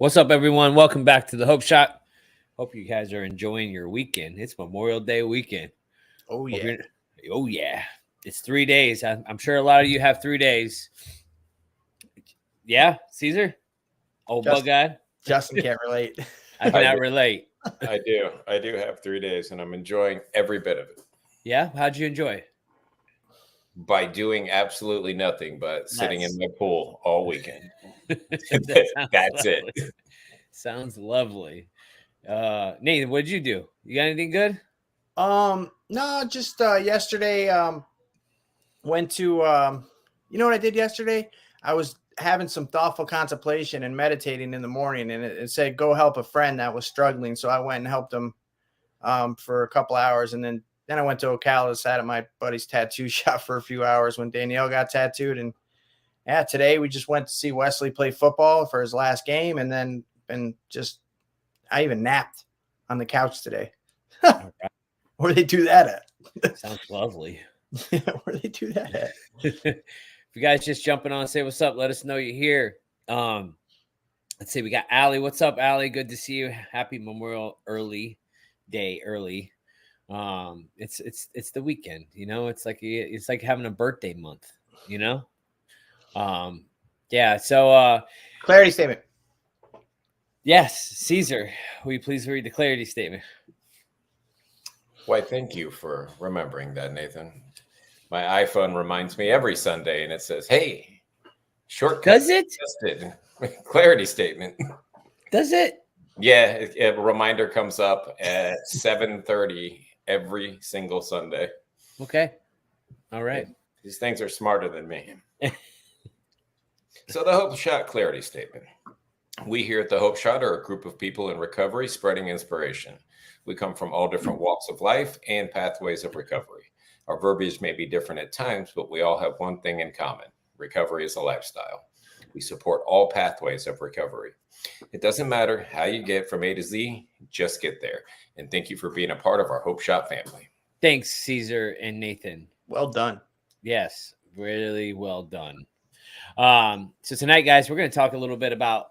What's up, everyone? Welcome back to the Hope Shot. Hope you guys are enjoying your weekend. It's Memorial Day weekend. Oh Hope yeah. you're- Oh, yeah. It's 3 days. I'm sure a lot of you have 3 days. Yeah, Caesar? Old bug guy? Justin can't relate. I cannot relate. I do. I do have 3 days, and I'm enjoying every bit of it Yeah? How'd you enjoy it? by doing absolutely nothing but sitting in my pool all weekend. That's it. lovely. Sounds lovely. Nathan, what did you do? You got anything good? No, just yesterday went to you know what I did yesterday? I was having some thoughtful contemplation and meditating in the morning, and it said go help a friend that was struggling. So I went and helped him for a couple hours, and then I went to Ocala, sat at my buddy's tattoo shop for a few hours when Danielle got tattooed. And yeah, today we just went to see Wesley play football for his last game, and then I even napped on the couch today. Where they do that at? Sounds lovely. Where they do that at? If you guys just jumping on, say what's up. Let us know you're here. Let's see. We got Allie. What's up, Allie? Good to see you. Happy Memorial Day early. It's the weekend. You know, it's like having a birthday month. You know. Yeah. So Clarity statement. yes, Caesar. Will you please read the clarity statement? Why, thank you for remembering that, Nathan. My iPhone reminds me every Sunday, and it says, "Hey, shortcut." Does it? Suggested." Clarity statement. Does it? Yeah, a reminder comes up at 7:30 every single Sunday. Okay. All right. These things are smarter than me. So the Hope Shot clarity statement. We here at the Hope Shot are a group of people in recovery spreading inspiration. We come from all different walks of life and pathways of recovery. Our verbiage may be different at times, but we all have one thing in common. Recovery is a lifestyle. We support all pathways of recovery. It doesn't matter how you get from A to Z, just get there. And thank you for being a part of our Hope Shot family. Thanks, Caesar and Nathan. Well done. Yes, really well done. So tonight, guys, we're going to talk a little bit about,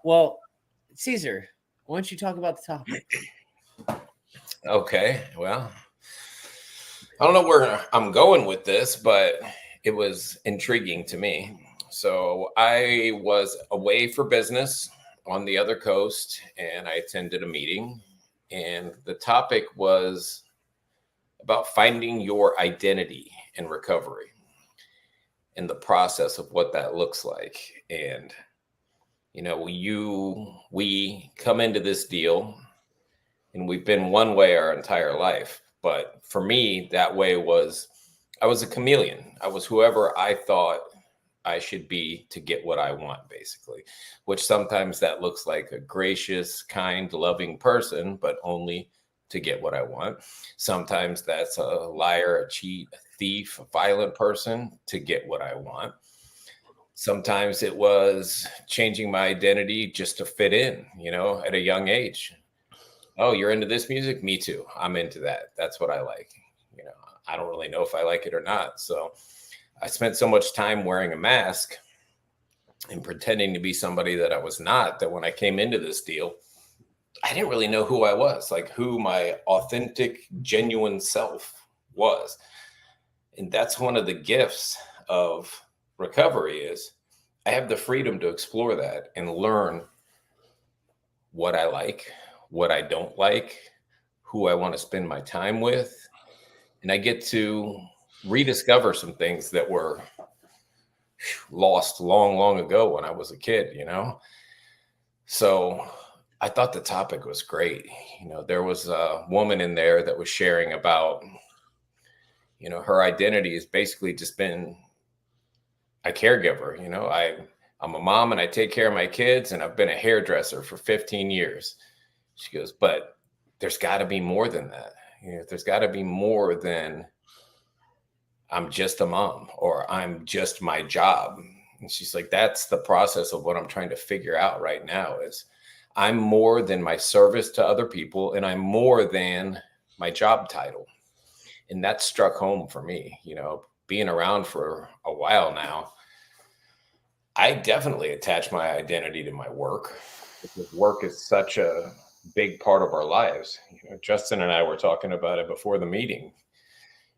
Caesar, why don't you talk about the topic? Okay, well, I don't know where I'm going with this, but it was intriguing to me. So I was away for business on the other coast, and I attended a meeting, and the topic was about finding your identity in recovery and the process of what that looks like. And, you know, we come into this deal and we've been one way our entire life. But for me, that way was, I was a chameleon. I was whoever I thought I should be to get what I want, basically, which sometimes that looks like a gracious, kind, loving person, but only to get what I want. Sometimes that's a liar, a cheat, a thief, a violent person to get what I want. Sometimes it was changing my identity just to fit in, you know, at a young age. Oh, you're into this music? Me too. I'm into that. That's what I like. You know, I don't really know if I like it or not. So I spent so much time wearing a mask and pretending to be somebody that I was not, that when I came into this deal, I didn't really know who I was, like who my authentic, genuine self was. And that's one of the gifts of recovery is I have the freedom to explore that and learn what I like, what I don't like, who I want to spend my time with. And I get to rediscover some things that were lost long, long ago when I was a kid, you know? So I thought the topic was great. You know, there was a woman in there that was sharing about, you know, her identity has basically just been a caregiver. You know, I'm a mom and I take care of my kids, and I've been a hairdresser for 15 years. She goes, but there's got to be more than that. You know, there's got to be more than I'm just a mom or I'm just my job. And she's like, that's the process of what I'm trying to figure out right now is I'm more than my service to other people, and I'm more than my job title. And that struck home for me, you know, being around for a while now. I definitely attach my identity to my work. because work is such a big part of our lives. Justin and I were talking about it before the meeting.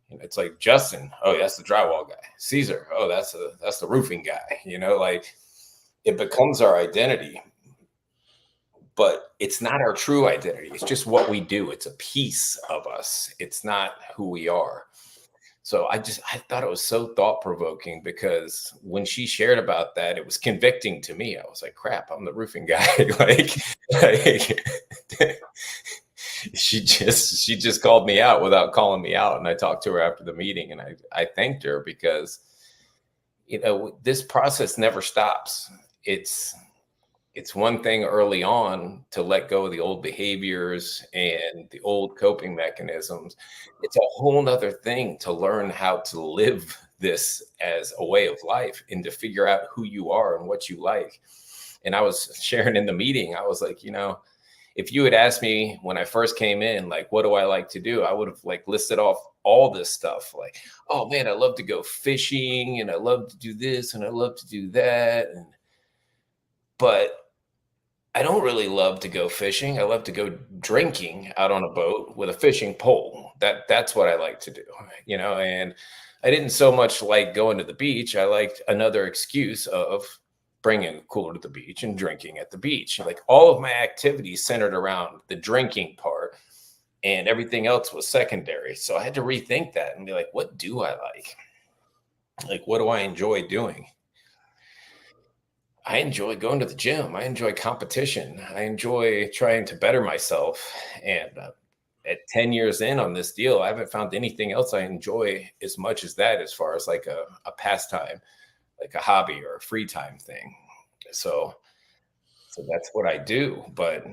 It's like, Justin, oh, that's the drywall guy. Caesar, oh, that's the roofing guy. Like, it becomes our identity, but it's not our true identity. It's just what we do. It's a piece of us. It's not who we are. So I thought it was so thought-provoking, because when she shared about that, it was convicting to me. I was like, crap, I'm the roofing guy. like she just called me out without calling me out. And I talked to her after the meeting, and I thanked her, because, this process never stops. It's one thing early on to let go of the old behaviors and the old coping mechanisms. It's a whole nother thing to learn how to live this as a way of life, and to figure out who you are and what you like. And I was sharing in the meeting, I was like, if you had asked me when I first came in, like, what do I like to do? I would have listed off all this stuff. Like, oh man, I love to go fishing, and I love to do this, and I love to do that. But I don't really love to go fishing. I love to go drinking out on a boat with a fishing pole. That's what I like to do, and I didn't so much like going to the beach. I liked another excuse of bringing a cooler to the beach and drinking at the beach. Like, all of my activities centered around the drinking part, and everything else was secondary. So I had to rethink that and be like, what do I like? Like, what do I enjoy doing? I enjoy going to the gym. I enjoy competition. I enjoy trying to better myself. And at 10 years in on this deal, I haven't found anything else I enjoy as much as that, as far as like a pastime, like a hobby or a free time thing. So that's what I do. But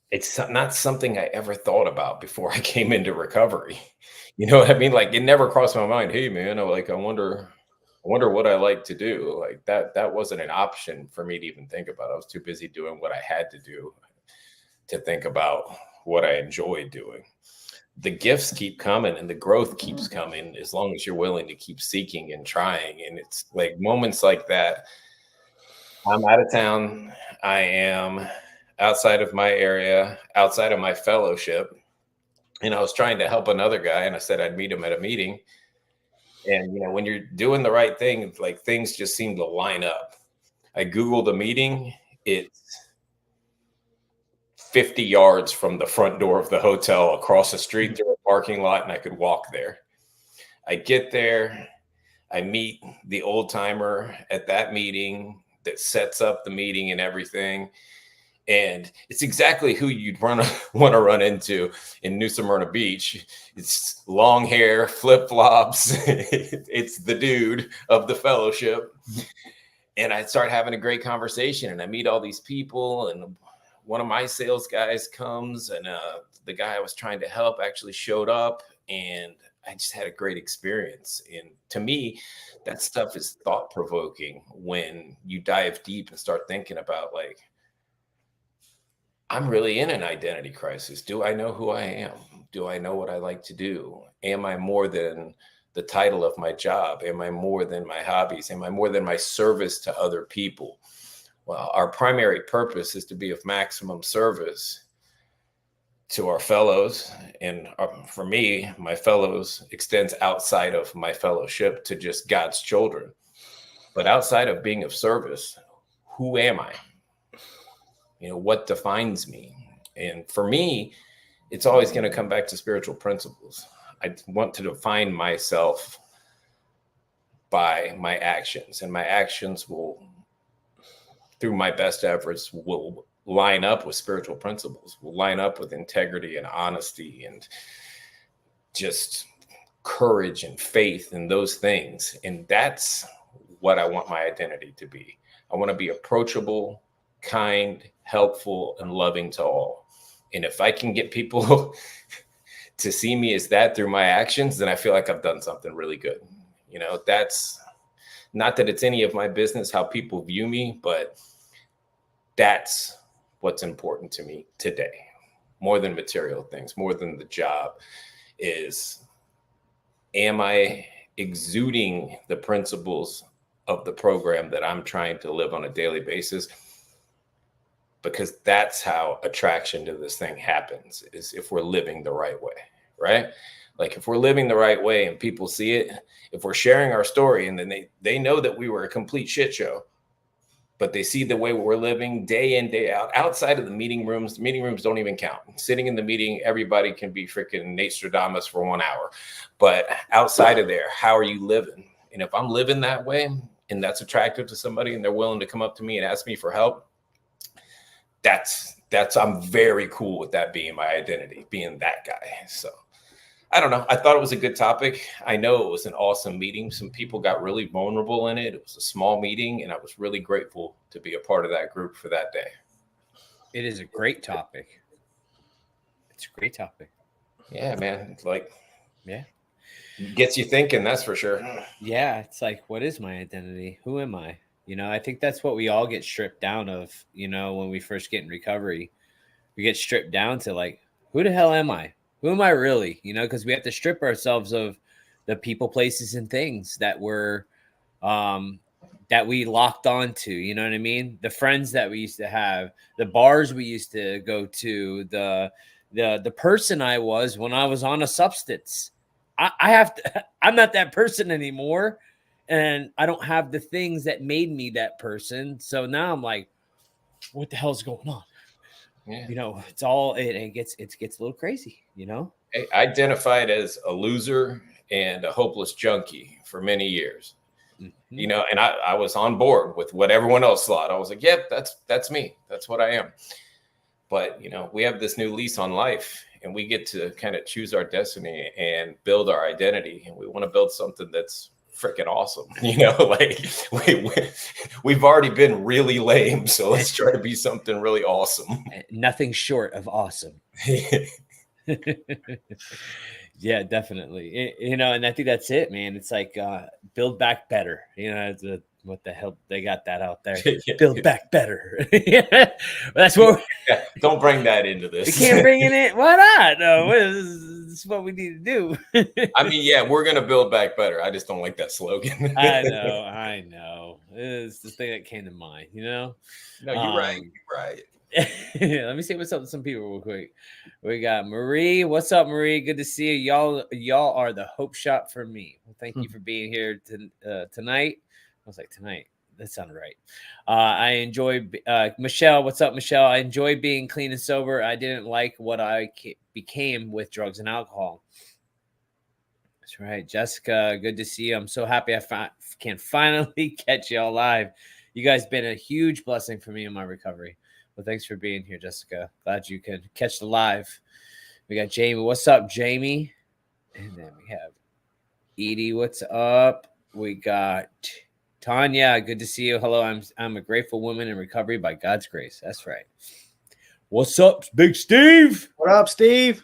it's not something I ever thought about before I came into recovery. You know what I mean? Like, it never crossed my mind. Hey man, I wonder what I like to do. Like, that wasn't an option for me to even think about. I was too busy doing what I had to do to think about what I enjoy doing. The gifts keep coming and the growth keeps coming, as long as you're willing to keep seeking and trying. And it's like moments like that. I'm out of town. I am outside of my area, outside of my fellowship. And I was trying to help another guy, and I said I'd meet him at a meeting. And, when you're doing the right thing, like, things just seem to line up. I Googled the meeting. It's 50 yards from the front door of the hotel, across the street through a parking lot, and I could walk there. I get there. I meet the old timer at that meeting that sets up the meeting and everything. And it's exactly who you'd want to run into in New Smyrna Beach. It's long hair, flip-flops. It's the dude of the fellowship. And I start having a great conversation, and I meet all these people, and one of my sales guys comes, and the guy I was trying to help actually showed up, and I just had a great experience. And to me, that stuff is thought-provoking when you dive deep and start thinking about, like, I'm really in an identity crisis. Do I know who I am? Do I know what I like to do? Am I more than the title of my job? Am I more than my hobbies? Am I more than my service to other people? Well, our primary purpose is to be of maximum service to our fellows. And for me, my fellows extends outside of my fellowship to just God's children. But outside of being of service, who am I? What defines me? And for me, it's always going to come back to spiritual principles. I want to define myself by my actions, and my actions will, through my best efforts, will line up with spiritual principles, will line up with integrity and honesty and just courage and faith and those things. And that's what I want my identity to be. I want to be approachable, kind, helpful, and loving to all. And if I can get people to see me as that through my actions, then I feel like I've done something really good. That's not that it's any of my business how people view me, but that's what's important to me today. More than material things, more than the job, is, am I exuding the principles of the program that I'm trying to live on a daily basis? because that's how attraction to this thing happens, is if we're living the right way, right? Like if we're living the right way and people see it, if we're sharing our story and then they know that we were a complete shit show, but they see the way we're living day in, day out, outside of the meeting rooms don't even count. Sitting in the meeting, everybody can be freaking Nate Stradamus for 1 hour. But outside of there, how are you living? And if I'm living that way and that's attractive to somebody and they're willing to come up to me and ask me for help, that's I'm very cool with that being my identity, being that guy. So I don't know. I thought it was a good topic. I know it was an awesome meeting. Some people got really vulnerable in it. It was a small meeting, and I was really grateful to be a part of that group for that day. It is a great topic. It's a great topic. Yeah, man. It's like, yeah, gets you thinking, that's for sure. Yeah, it's like, what is my identity? Who am I? You know, I think that's what we all get stripped down of, you know, when we first get in recovery. We get stripped down to like, who the hell am I? Who am I really? You know, because we have to strip ourselves of the people, places, and things that that we locked onto. You know what I mean? The friends that we used to have, the bars we used to go to, the person I was when I was on a substance. I'm not that person anymore, and I don't have the things that made me that person. So now I'm like, what the hell's going on? Yeah. You know, it's all it gets a little crazy, you know. I identified as a loser and a hopeless junkie for many years. Mm-hmm. You know, and I was on board with what everyone else thought. I was like, yep, that's me. That's what I am. But, you know, we have this new lease on life and we get to kind of choose our destiny and build our identity. And we want to build something that's freaking awesome. You know, like we've already been really lame. So let's try to be something really awesome. Nothing short of awesome. Yeah, definitely. You know, and I think that's it, man. It's like build back better. You know, what the hell, they got that out there. Build back better. That's what don't bring that into this. You can't bring it in. Why not? No, this is what we need to do. I mean, yeah, we're gonna build back better. I just don't like that slogan. I know. It's the thing that came to mind, you know? No, you're right. You're right. Let me see what's up with some people real quick. We got Marie. What's up, Marie? Good to see you. Y'all are the hope shot for me. Well, thank you for being here tonight. I was like, tonight. That sounded right. I enjoy Michelle. What's up, Michelle? I enjoy being clean and sober. I didn't like what I became with drugs and alcohol. That's right. Jessica, good to see you. I'm so happy I can finally catch y'all live. You guys been a huge blessing for me in my recovery. Well, thanks for being here, Jessica. Glad you can catch the live. We got Jamie. What's up, Jamie? And then we have Edie. What's up? We got Tanya. Good to see you. Hello. I'm a grateful woman in recovery by God's grace. That's right. What's up, Big Steve? What up, Steve?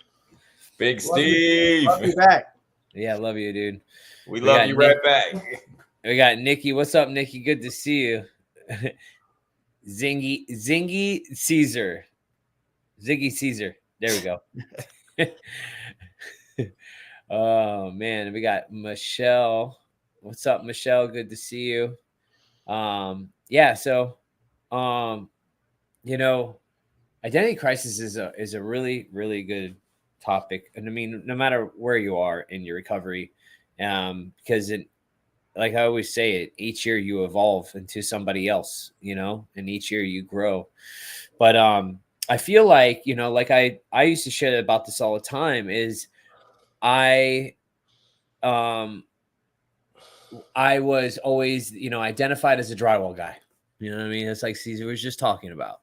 Big Steve. Love you back. Yeah, I love you, dude. We love you right back. We got Nikki. What's up, Nikki? Good to see you. Zingy Caesar. Ziggy Caesar. There we go. Oh man, we got Michelle. What's up, Michelle? Good to see you. Yeah, so you know, identity crisis is a really, really good topic. And I mean, no matter where you are in your recovery, because like I always say, each year you evolve into somebody else, you know, and each year you grow. But I feel like, you know, like I used to share about this all the time, is I was always, you know, identified as a drywall guy. You know what I mean? It's like Caesar was just talking about.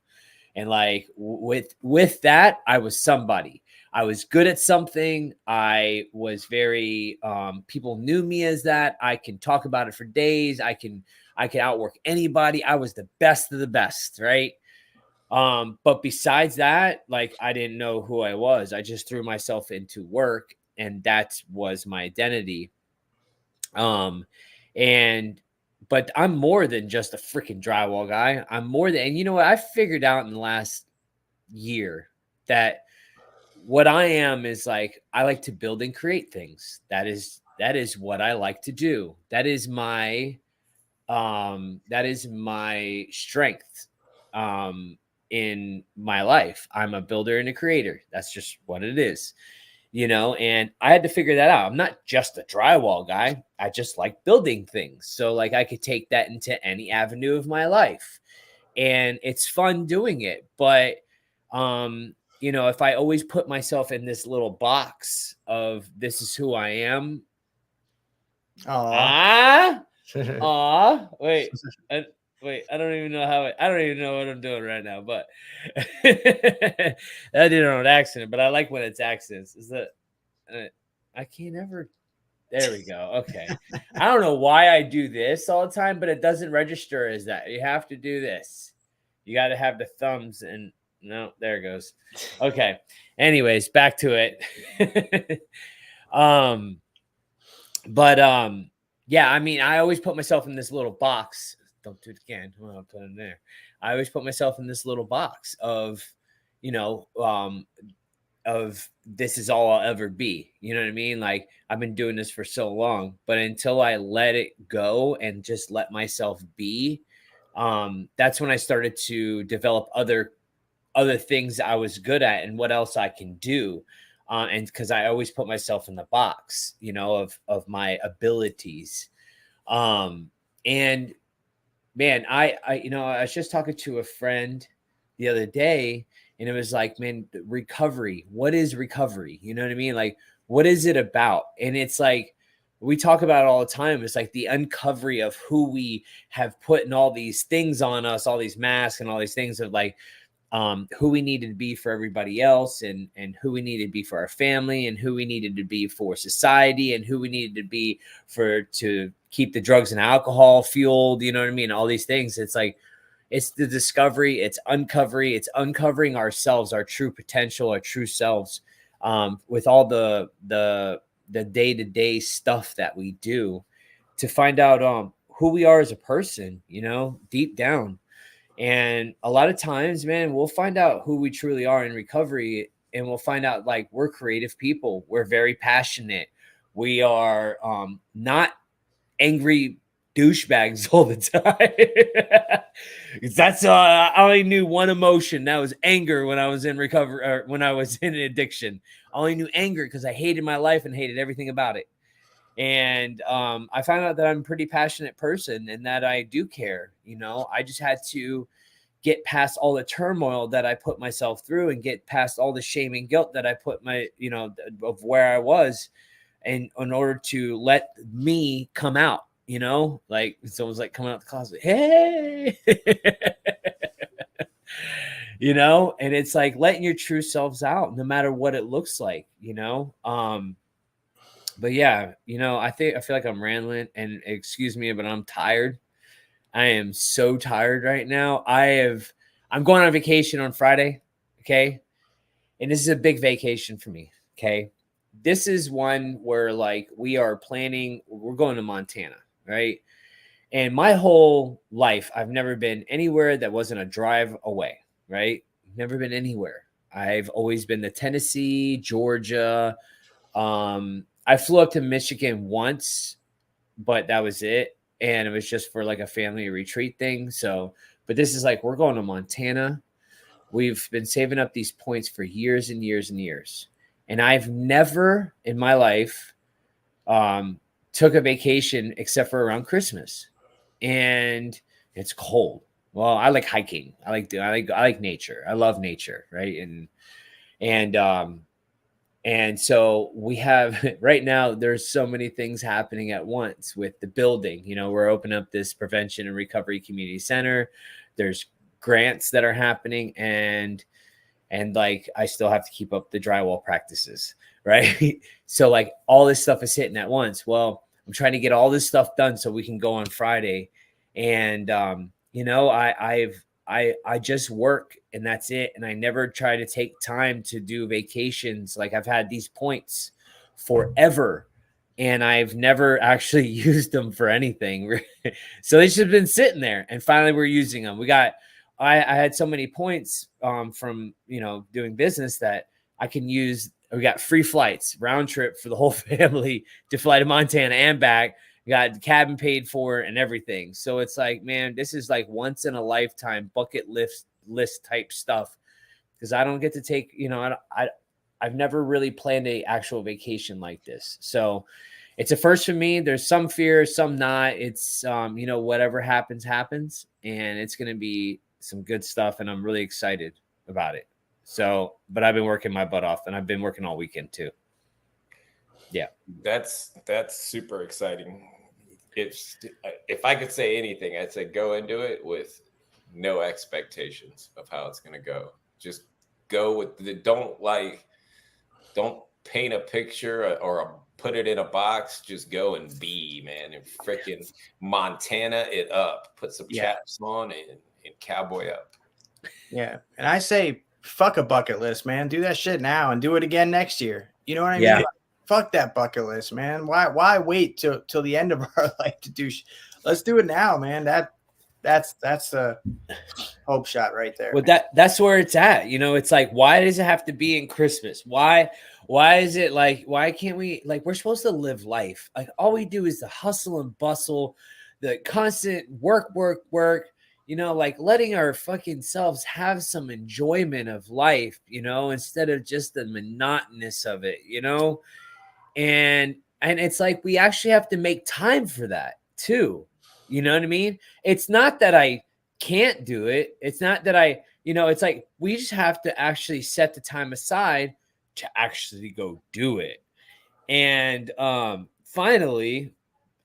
And like with that, I was somebody. I was good at something. I was very, people knew me as that. I can talk about it for days. I can outwork anybody. I was the best of the best, right? But besides that, like, I didn't know who I was. I just threw myself into work, and that was my identity. But I'm more than just a freaking drywall guy. I'm more than, and you know what? I figured out in the last year that what I am is like, I like to build and create things. That is what I like to do. That is my strength. in my life. I'm a builder and a creator. That's just what it is, and I had to figure that out. I'm not just a drywall guy. I just like building things. So like I could take that into any avenue of my life, and it's fun doing it. But, if I always put myself in this little box of this is who I am. Wait, I don't even know I don't even know what I'm doing right now, but I did it on accident, but I like when it's accents. Is that I can't ever. There we go. Okay. I don't know why I do this all the time, but it doesn't register as that. You have to do this. You got to have the thumbs and no, there it goes. Okay. Anyways, back to it. Yeah, I mean, I always put myself in this little box. Don't do it again. I'll put it in there. I always put myself in this little box of, of this is all I'll ever be. You know what I mean? Like I've been doing this for so long, but until I let it go and just let myself be, that's when I started to develop other things I was good at and what else I can do. And because I always put myself in the box, of my abilities. And man, I was just talking to a friend the other day, and it was like, man, recovery. What is recovery? You know what I mean? Like, what is it about? And it's like, we talk about it all the time. It's like the uncovery of who we have put in all these things on us, all these masks and all these things of like, who we needed to be for everybody else and who we needed to be for our family and who we needed to be for society and who we needed to be to keep the drugs and alcohol fueled, you know what I mean? All these things. It's like, it's the discovery, it's uncovering ourselves, our true potential, our true selves, with all the day-to-day stuff that we do to find out, who we are as a person, deep down. And a lot of times, man, we'll find out who we truly are in recovery, and we'll find out like we're creative people. We're very passionate. We are not angry douchebags all the time. That's I only knew one emotion. That was anger when I was in recovery, or when I was in addiction. I only knew anger because I hated my life and hated everything about it. And I found out that I'm a pretty passionate person and that I do care. I just had to get past all the turmoil that I put myself through and get past all the shame and guilt that I put of where I was, and in order to let me come out, like someone's like coming out the closet, hey, and it's like letting your true selves out no matter what it looks like, But yeah, I feel like I'm rambling, and excuse me, but I'm tired. I am so tired right now. I'm going on vacation on Friday. Okay. And this is a big vacation for me. Okay. This is one where like we're going to Montana. Right. And my whole life, I've never been anywhere that wasn't a drive away. Right. Never been anywhere. I've always been to Tennessee, Georgia. I flew up to Michigan once, but that was it. And it was just for like a family retreat thing. So, but this is like, we're going to Montana. We've been saving up these points for years and years and years. And I've never in my life took a vacation except for around Christmas. And it's cold. Well, I like hiking. I like nature. I love nature. Right. And so we have right now, there's so many things happening at once with the building. We're opening up this prevention and recovery community center. There's grants that are happening, and like I still have to keep up the drywall practices, right? So like all this stuff is hitting at once. Well, I'm trying to get all this stuff done so we can go on Friday. And I just work and that's it. And I never try to take time to do vacations. Like I've had these points forever and I've never actually used them for anything. So they should have been sitting there, and finally we're using them. I had so many points from, doing business that I can use. We got free flights, round trip for the whole family to fly to Montana and back. Got the cabin paid for and everything. So it's like, man, this is like once in a lifetime bucket list type stuff because I don't get to take, I've never really planned a actual vacation like this. So it's a first for me. There's some fear, some not. It's, whatever happens, happens. And it's going to be some good stuff. And I'm really excited about it. So, but I've been working my butt off and I've been working all weekend too. Yeah. That's super exciting. If I could say anything, I'd say go into it with no expectations of how it's going to go. Just go with don't paint a picture or put it in a box. Just go and be, man, and freaking Montana it up. Put some chaps on and cowboy up. Yeah. And I say, fuck a bucket list, man. Do that shit now and do it again next year. You know what I mean? Like, fuck that bucket list, man. Why wait till the end of our life to do? Let's do it now, man. That's the hope shot right there. Well, that's where it's at. It's like, why does it have to be in Christmas? Why is it like, why can't we, like, we're supposed to live life. Like all we do is the hustle and bustle, the constant work, like letting our fucking selves have some enjoyment of life, instead of just the monotonous of it, and it's like, we actually have to make time for that too. You know what I mean? It's not that I can't do it. It's not that it's like, we just have to actually set the time aside to actually go do it. And finally,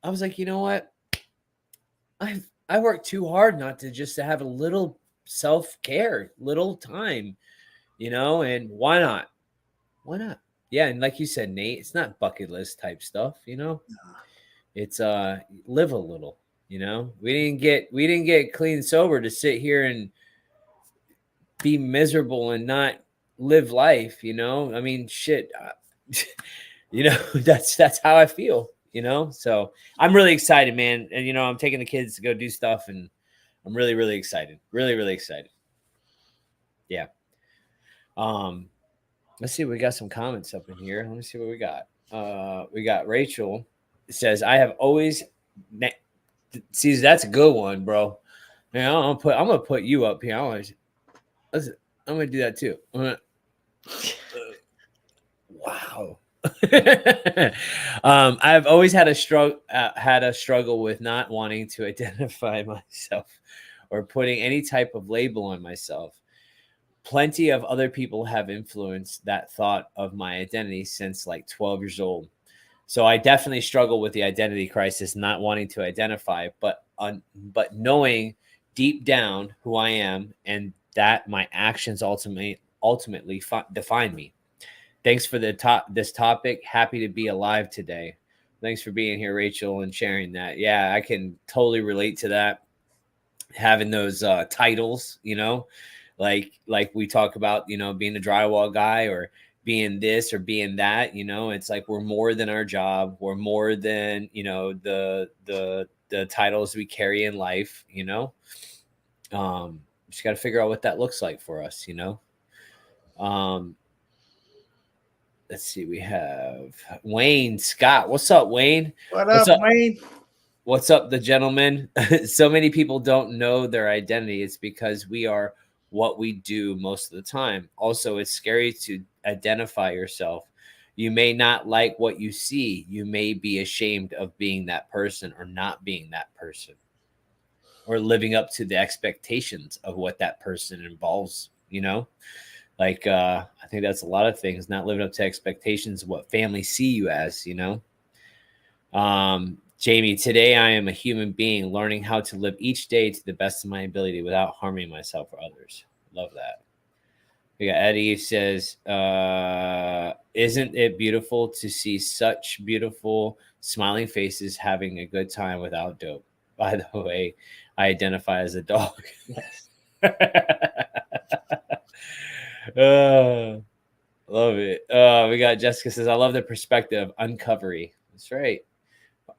I was like, you know what? I worked too hard not to have a little self-care, little time, and why not? Why not? Yeah. And like you said, Nate, it's not bucket list type stuff, it's live a little, we didn't get clean sober to sit here and be miserable and not live life, I mean, shit, that's how I feel, so I'm really excited, man. And, I'm taking the kids to go do stuff and I'm really, really excited. Really, really excited. Yeah. Let's see. We got some comments up in here. Let me see what we got. We got Rachel. It says, I have always see, that's a good one, bro. Man, I'm gonna put you up here. I'm gonna do that too. Wow. I've always had a struggle with not wanting to identify myself or putting any type of label on myself. Plenty of other people have influenced that thought of my identity since like 12 years old. So I definitely struggle with the identity crisis, not wanting to identify, but knowing deep down who I am and that my actions ultimately define me. Thanks for this topic. Happy to be alive today. Thanks for being here, Rachel, and sharing that. Yeah, I can totally relate to that. Having those titles, like we talk about, being a drywall guy or being this or being that, it's like we're more than our job. We're more than, the titles we carry in life, just got to figure out what that looks like for us, Let's see. We have Wayne Scott. What's up, Wayne? What's up, Wayne? What's up, the gentleman? So many people don't know their identity. It's because we are what we do most of the time. Also, it's scary to identify yourself. You may not like what you see. You may be ashamed of being that person or not being that person or living up to the expectations of what that person involves, Like, I think that's a lot of things, not living up to expectations of what family see you as, Jamie, today I am a human being learning how to live each day to the best of my ability without harming myself or others. Love that. We got Eddie says, isn't it beautiful to see such beautiful smiling faces having a good time without dope? By the way, I identify as a dog. Love it. We got Jessica says, I love the perspective of uncovery. That's right.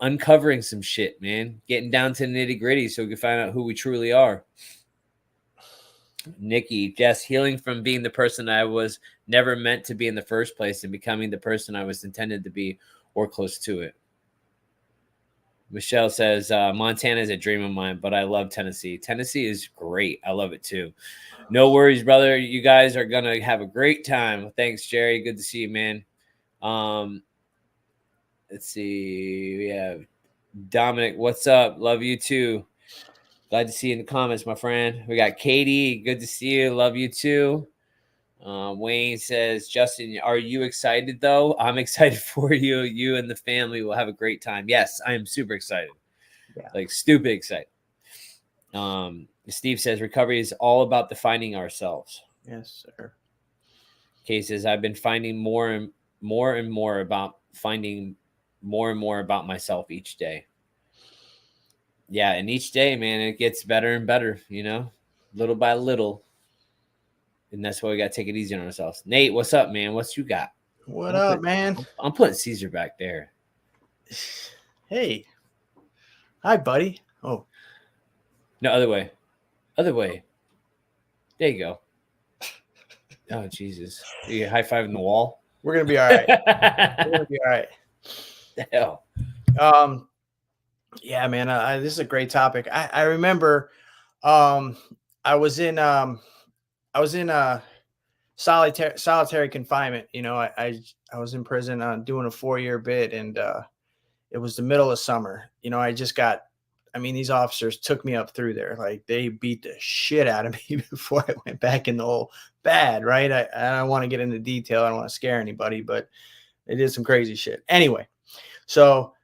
Uncovering some shit, man. Getting down to the nitty gritty so we can find out who we truly are. Nikki, Jess, healing from being the person I was never meant to be in the first place and becoming the person I was intended to be or close to it. Michelle says Montana is a dream of mine, but I love Tennessee. Tennessee is great. I love it too. No worries, brother. You guys are gonna have a great time. Thanks, Jerry. Good to see you, man. Let's see. We have Dominic. What's up? Love you too. Glad to see you in the comments, my friend. We got Katie. Good to see you. Love you too. Wayne says, Justin, are you excited though? I'm excited for you. You and the family will have a great time. Yes, I am super excited. Yeah. Like stupid excited. Steve says recovery is all about defining ourselves. Yes, sir. Kay says, I've been finding more and more about myself each day. Yeah, and each day, man, it gets better and better, little by little. And that's why we got to take it easy on ourselves. Nate, what's up, man? What you got? What up, man? I'm putting Caesar back there. Hey. Hi, buddy. Oh. No, other way. Other way. There you go. Oh, Jesus. You high-fiving the wall? We're going to be all right. We're going to be all right. The hell? Yeah, man, this is a great topic. I remember I was in solitary confinement. I was in prison doing a 4-year bid, and it was the middle of summer. These officers took me up through there. Like, they beat the shit out of me before I went back in the hole. Bad, right? I don't want to get into detail. I don't want to scare anybody, but they did some crazy shit. Anyway, so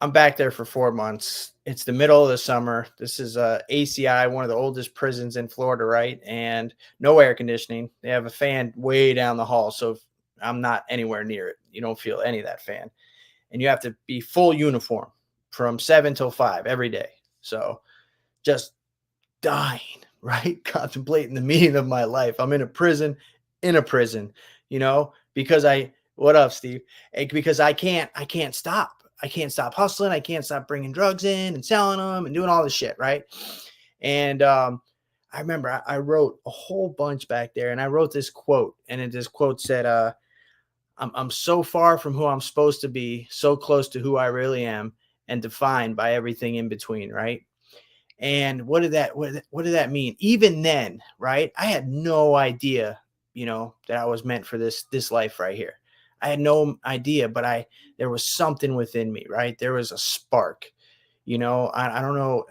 I'm back there for 4 months. It's the middle of the summer. This is ACI, one of the oldest prisons in Florida, right? And no air conditioning. They have a fan way down the hall, so I'm not anywhere near it. You don't feel any of that fan. And you have to be full uniform from 7 till 5 every day. So just dying, right? Contemplating the meaning of my life. I'm in a prison, because what up, Steve? Because I can't stop. I can't stop hustling. I can't stop bringing drugs in and selling them and doing all this shit, right? And I remember I wrote a whole bunch back there, and I wrote this quote, and this quote said, I'm so far from who I'm supposed to be, so close to who I really am, and defined by everything in between, right? And what did that mean? Even then, right? I had no idea, that I was meant for this life right here. I had no idea, but there was something within me, right? There was a spark, I don't know.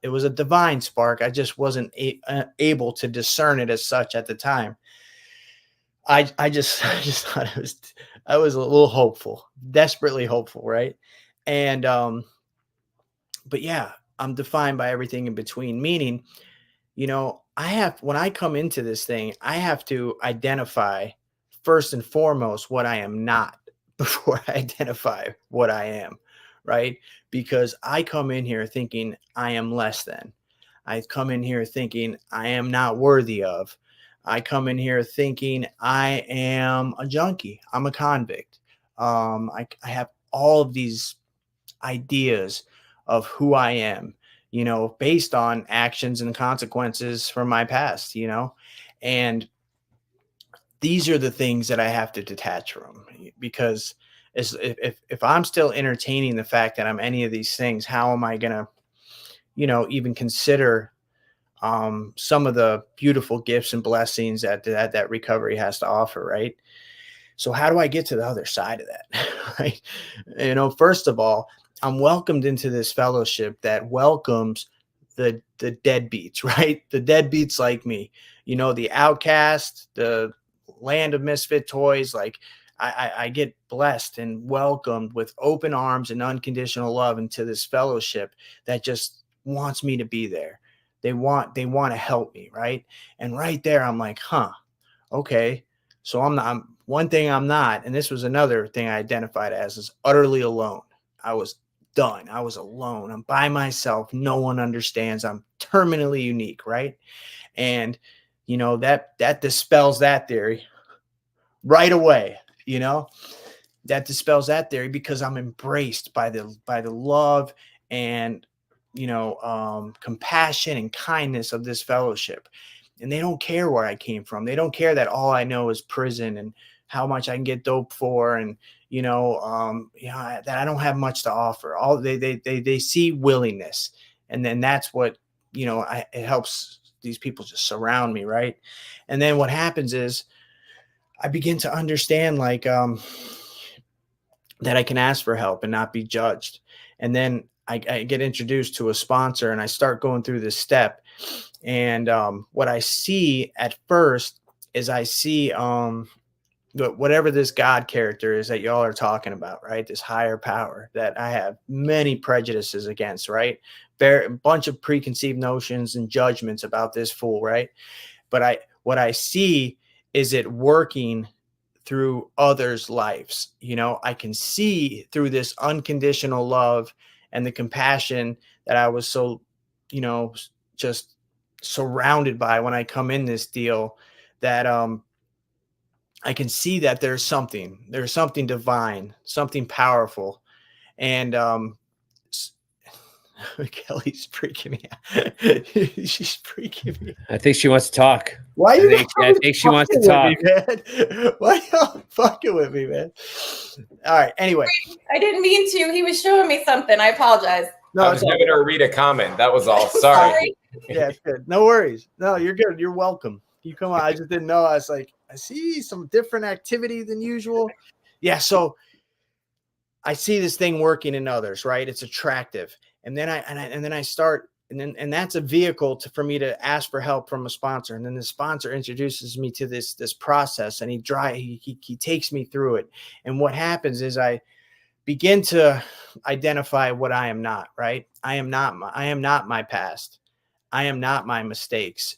It was a divine spark. I just wasn't able to discern it as such at the time. I just thought I was a little hopeful, desperately hopeful, right? And but yeah, I'm defined by everything in between, meaning, when I come into this thing, I have to identify first and foremost what I am not before I identify what I am, right? Because I come in here thinking I am less than. I come in here thinking I am not worthy of. I come in here thinking I am a junkie. I'm a convict. I have all of these ideas of who I am, based on actions and consequences from my past, and these are the things that I have to detach from, because if I'm still entertaining the fact that I'm any of these things, how am I going to, even consider some of the beautiful gifts and blessings that recovery has to offer, right? So how do I get to the other side of that, right? First of all, I'm welcomed into this fellowship that welcomes the deadbeats, right? The deadbeats like me, the outcast, the land of misfit toys. Like I get blessed and welcomed with open arms and unconditional love into this fellowship that just wants me to be there. They want to help me, right? And right there, I'm like, okay. So I'm one thing I'm not, and this was another thing I identified as, is utterly alone. I was done. I was alone. I'm by myself. No one understands. I'm terminally unique, right? And that dispels that theory right away. That dispels that theory because I'm embraced by the love and compassion and kindness of this fellowship. And they don't care where I came from. They don't care that all I know is prison and how much I can get dope for, and that I don't have much to offer. All they see willingness, and then that's what it helps these people just surround me, right? And then what happens is I begin to understand that I can ask for help and not be judged. And then I get introduced to a sponsor, and I start going through this step. And what I see at first is I see whatever this God character is that y'all are talking about, right? This higher power that I have many prejudices against, right? A bunch of preconceived notions and judgments about this fool, right? But what I see is it working through others' lives. I can see through this unconditional love and the compassion that I was so, just surrounded by when I come in this deal, that I can see that there's something divine, something powerful. And Kelly's freaking me out. She's freaking me. I think she wants to talk. Why I think she wants to talk. Why y'all fucking with me, man? All right. Anyway, I didn't mean to. He was showing me something. I apologize. No, I was having her read a comment. That was all. Sorry. Yeah, it's good. No worries. No, you're good. You're welcome. You come on. I just didn't know. I was like, I see some different activity than usual. Yeah. So I see this thing working in others, right? It's attractive. And then I start, and that's a vehicle for me to ask for help from a sponsor. And then the sponsor introduces me to this process, and he takes me through it. And what happens is I begin to identify what I am not, right? I am not my past. I am not my mistakes.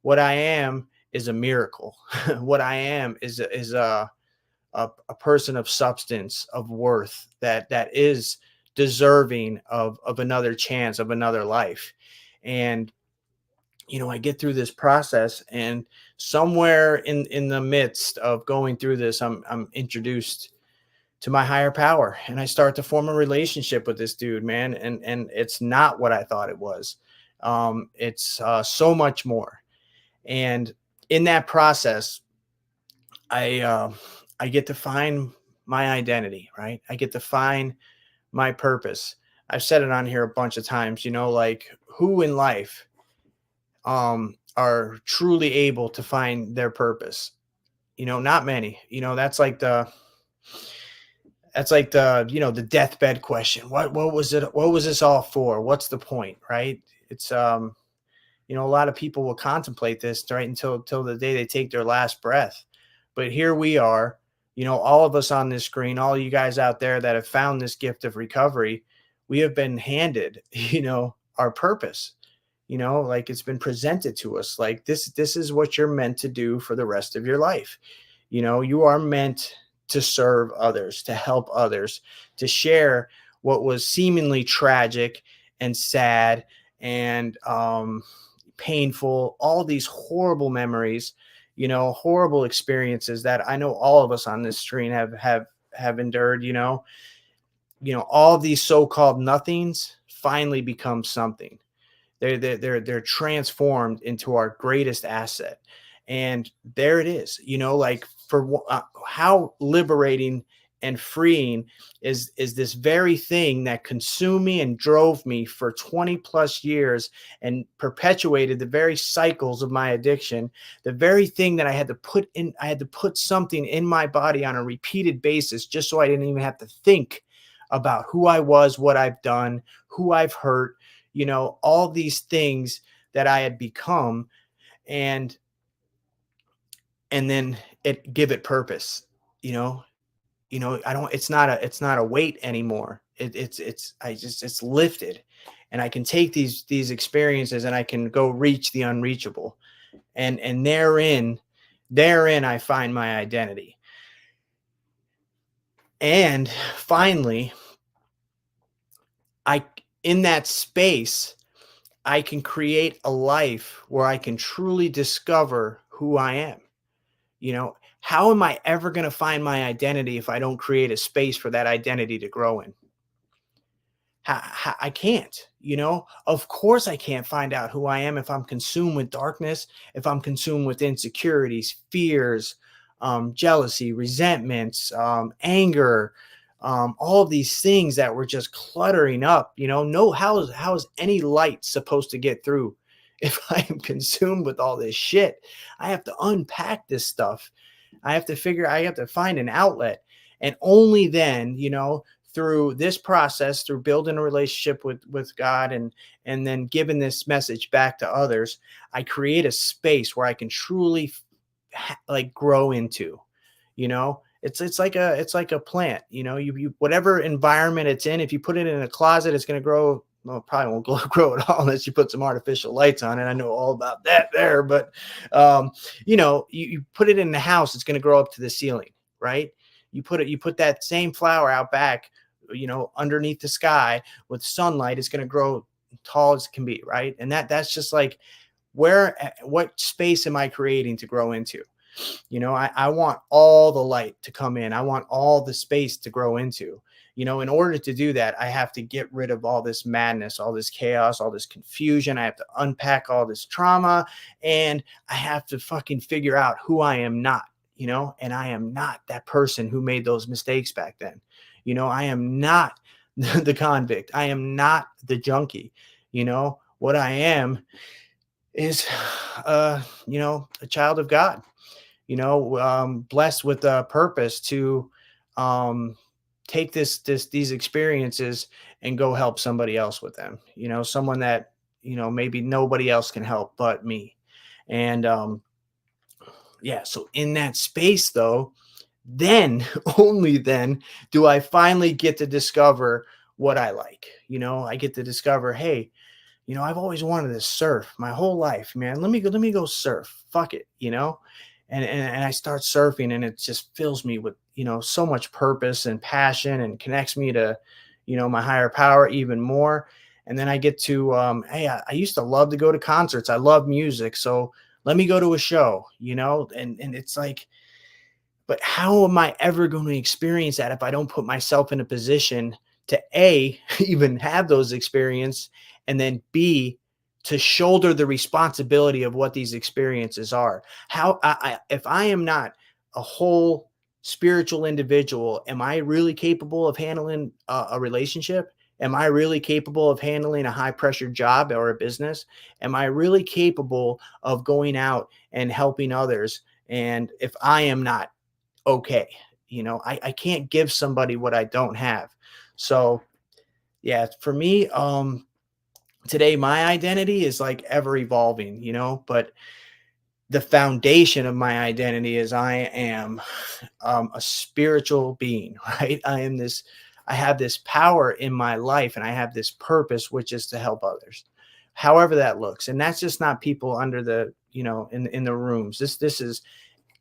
What I am is a miracle. What I am is a person of substance, of worth, that is deserving of another chance, of another life. And I get through this process, and somewhere in the midst of going through this, I'm introduced to my higher power, and I start to form a relationship with this dude, man. And it's not what I thought it was. It's so much more. And in that process, I get to find my identity, right? I get to find my purpose. I've said it on here a bunch of times, like who in life are truly able to find their purpose? Not many. That's like the the deathbed question. What was it? What was this all for? What's the point? Right? It's a lot of people will contemplate this right until the day they take their last breath. But here we are, all of us on this screen, all you guys out there that have found this gift of recovery, we have been handed, our purpose, like it's been presented to us. Like this is what you're meant to do for the rest of your life. You are meant to serve others, to help others, to share what was seemingly tragic and sad and painful, all these horrible memories, horrible experiences that I know all of us on this screen have endured. All of these so-called nothings finally become something. They're transformed into our greatest asset. And there it is, like for how liberating and freeing is this very thing that consumed me and drove me for 20 plus years and perpetuated the very cycles of my addiction. The very thing that I had to put something in my body on a repeated basis just so I didn't even have to think about who I was, what I've done, who I've hurt, all these things that I had become, and then give it purpose. It's not a weight anymore. It's lifted, and I can take these experiences and I can go reach the unreachable. And therein I find my identity. And finally, in that space, I can create a life where I can truly discover who I am. How am I ever going to find my identity if I don't create a space for that identity to grow in? I can't, of course I can't find out who I am if I'm consumed with darkness, if I'm consumed with insecurities, fears, jealousy, resentments, anger, all of these things that were just cluttering up. How is any light supposed to get through if I am consumed with all this shit? I have to unpack this stuff. I have to find an outlet. And only then, through this process, through building a relationship with God and then giving this message back to others, I create a space where I can truly grow into. It's like a plant. You whatever environment it's in, if you put it in a closet, it's going to grow. Well, it probably won't grow at all unless you put some artificial lights on it. I know all about that there, but you put it in the house, it's going to grow up to the ceiling, right? You put that same flower out back, underneath the sky with sunlight, it's going to grow tall as it can be, right? And that's just like what space am I creating to grow into? I want all the light to come in. I want all the space to grow into. In order to do that, I have to get rid of all this madness, all this chaos, all this confusion. I have to unpack all this trauma, and I have to fucking figure out who I am not, and I am not that person who made those mistakes back then. I am not the convict. I am not the junkie. What I am is, a child of God, blessed with a purpose to, take these experiences and go help somebody else with them, someone that, maybe nobody else can help but me. And, so in that space though, then only then do I finally get to discover what I like. I get to discover, hey, I've always wanted to surf my whole life, man. Let me go surf. Fuck it. And I start surfing, and it just fills me with, so much purpose and passion, and connects me to, my higher power even more. And then I get to, hey, I used to love to go to concerts. I love music. So let me go to a show, and it's like, but how am I ever going to experience that if I don't put myself in a position to A, even have those experiences, and then B, to shoulder the responsibility of what these experiences are? If I am not a whole spiritual individual, am I really capable of handling a relationship? Am I really capable of handling a high pressure job or a business? Am I really capable of going out and helping others? And if I am not okay, I can't give somebody what I don't have. So yeah, for me, today, my identity is like ever evolving, but the foundation of my identity is I am a spiritual being, right? I have this power in my life, and I have this purpose, which is to help others, however that looks. And that's just not people under the, in the rooms. This is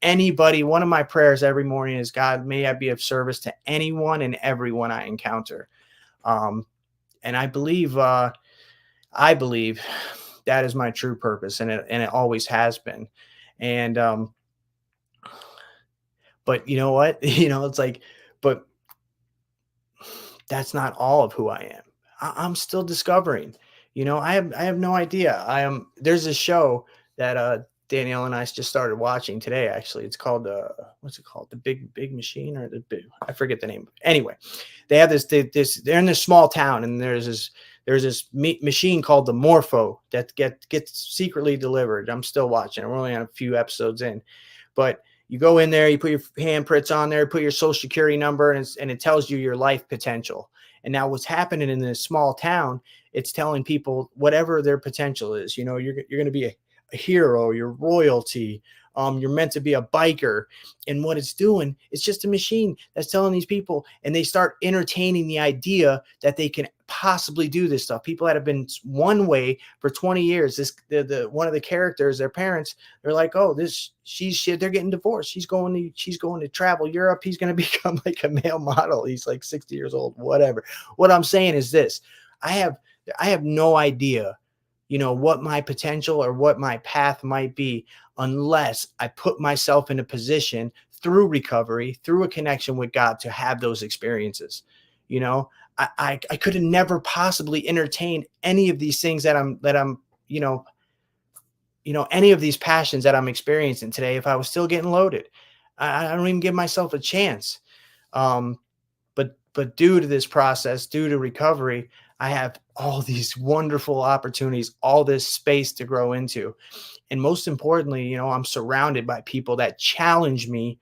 anybody. One of my prayers every morning is, God, may I be of service to anyone and everyone I encounter. And I believe that is my true purpose, and it always has been. And but you know what? It's like, but that's not all of who I am. I'm still discovering. I have no idea. There's a show that Danielle and I just started watching today. Actually, it's called what's it called? The Big Machine, or I forget the name. Anyway, they have this. They're in this small town, and there's this machine called the Morpho that gets secretly delivered. I'm still watching. We're only on a few episodes in, but you go in there, you put your handprints on there, put your social security number, and it tells you your life potential. And now what's happening in this small town, it's telling people whatever their potential is. You're going to be a hero, you're royalty, you're meant to be a biker. And what it's doing, it's just a machine that's telling these people, and they start entertaining the idea that they can possibly do this stuff. People that have been one way for 20 years, the one of the characters, their parents, they're like, oh, they're getting divorced. She's going to travel Europe. He's going to become like a male model. He's like 60 years old, whatever. What I'm saying is this: I have no idea, what my potential or what my path might be, unless I put myself in a position through recovery, through a connection with God, to have those experiences. I could have never possibly entertained any of these things that I'm, any of these passions that I'm experiencing today if I was still getting loaded. I don't even give myself a chance. But due to this process, due to recovery, I have all these wonderful opportunities, all this space to grow into. And most importantly, you know, I'm surrounded by people that challenge me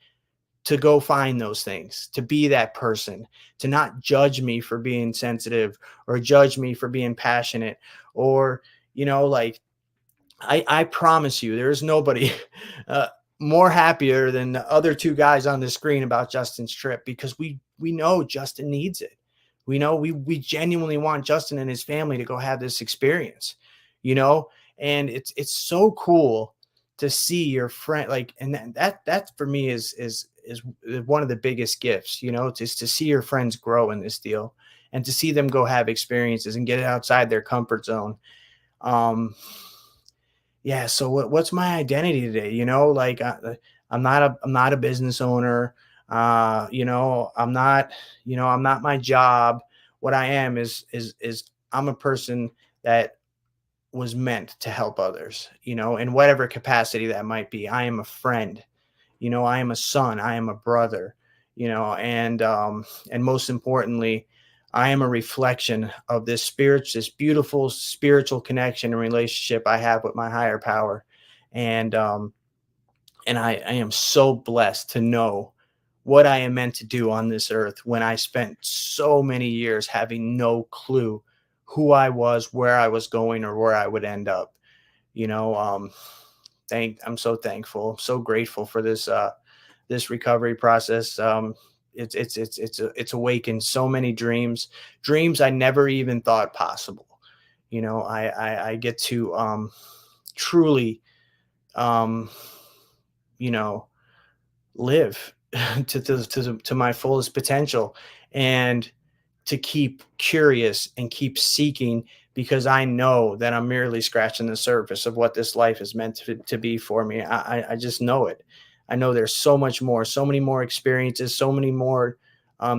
to go find those things, to be that person, to not judge me for being sensitive or judge me for being passionate, or, you know, like I promise you, there's nobody more happier than the other two guys on the screen about Justin's trip, because we know Justin needs it. We know we genuinely want Justin and his family to go have this experience, you know, and it's so cool to see your friend, like, and that for me is one of the biggest gifts, you know, just to see your friends grow in this deal and to see them go have experiences and get outside their comfort zone. Yeah. So what's my identity today? You know, like I'm not a business owner. You know, I'm not my job. What I am is I'm a person that was meant to help others, you know, in whatever capacity that might be. I am a friend, you know, I am a son, I am a brother, you know, and most importantly, I am a reflection of this beautiful spiritual connection and relationship I have with my higher power. And I am so blessed to know what I am meant to do on this earth, when I spent so many years having no clue who I was, where I was going, or where I would end up. You know, I'm so thankful, so grateful for this recovery process. It's awakened so many dreams I never even thought possible. You know, I get to truly, you know, live to my fullest potential, and to keep curious and keep seeking, because I know that I'm merely scratching the surface of what this life is meant to be for me. I just know it. I know there's so much more, so many more experiences, so many more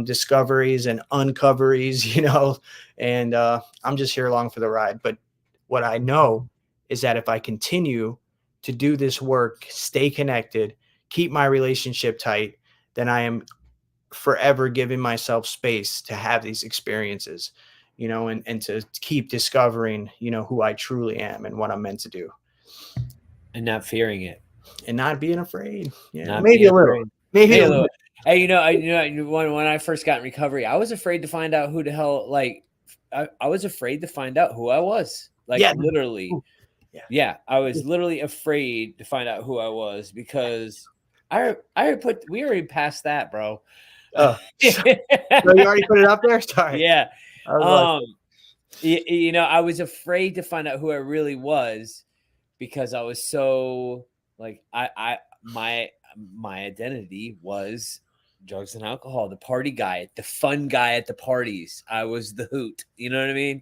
discoveries and uncoveries, you know, and I'm just here along for the ride. But what I know is that if I continue to do this work, stay connected, keep my relationship tight, then I am forever giving myself space to have these experiences, you know, and to keep discovering, you know, who I truly am and what I'm meant to do. And not fearing it. And not being afraid. Yeah, Not maybe being a little. afraid. Maybe a little. Hey, you know, when I first got in recovery, I was afraid to find out who the hell, like, I was afraid to find out who I was. Like, Yeah. literally. Yeah. I was literally afraid to find out who I was, because we already passed that, bro. Oh, so you already put it up there? Sorry. Yeah. You know, I was afraid to find out who I really was, because I was so, like, my identity was drugs and alcohol, the party guy, the fun guy at the parties. I was the hoot, you know what I mean?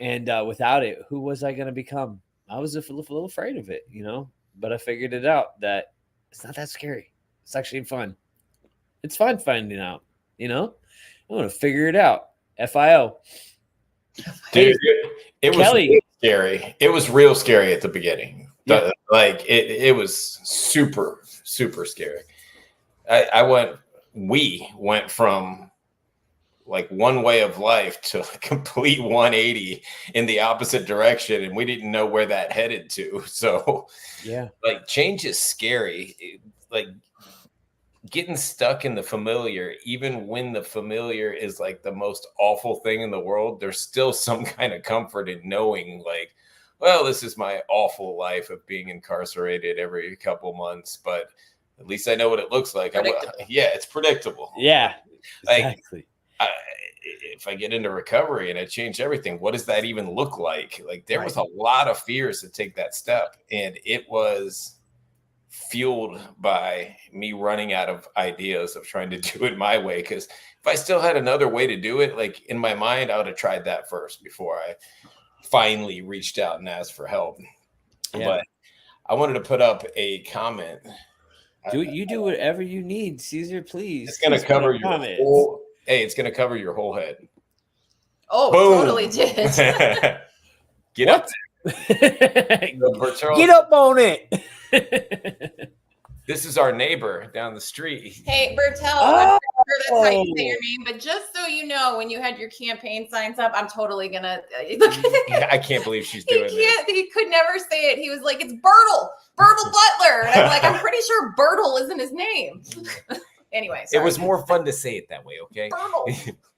And without it, who was I going to become? I was a little afraid of it, you know, but I figured it out that it's not that scary. It's actually fun. It's fun finding out, you know. I'm going to figure it out. FIO. Dude, it was Kelly. real scary. It was real scary at the beginning. Yeah. Like it was super, super scary. We went from like one way of life to a complete 180 in the opposite direction, and we didn't know where that headed to. So yeah, like, change is scary. Like, getting stuck in the familiar, even when the familiar is like the most awful thing in the world, there's still some kind of comfort in knowing, like, well, this is my awful life of being incarcerated every couple months, but at least I know what it looks like. Yeah, it's predictable. Yeah, exactly. Like, if I get into recovery and I change everything, what does that even look like? Like, there was a lot of fears to take that step, and it was fueled by me running out of ideas of trying to do it my way. Because if I still had another way to do it, like, in my mind, I would have tried that first before I finally reached out and asked for help. Yeah. But I wanted to put up a comment. Do whatever you need, Caesar, please. It's going to cover your whole. Hey, it's going to cover your whole head. Oh, boom. Totally did. Get up there. Get up on it. This is our neighbor down the street. Hey, Bertel, I'm pretty sure that's how you say your name, but just so you know, when you had your campaign signs up, I'm totally gonna look at it. I can't believe she's doing this. He could never say it. He was like, it's Bertle Butler. And I'm like, I'm pretty sure Bertle isn't his name. Anyway, It was more fun to say it that way, okay? Bertle.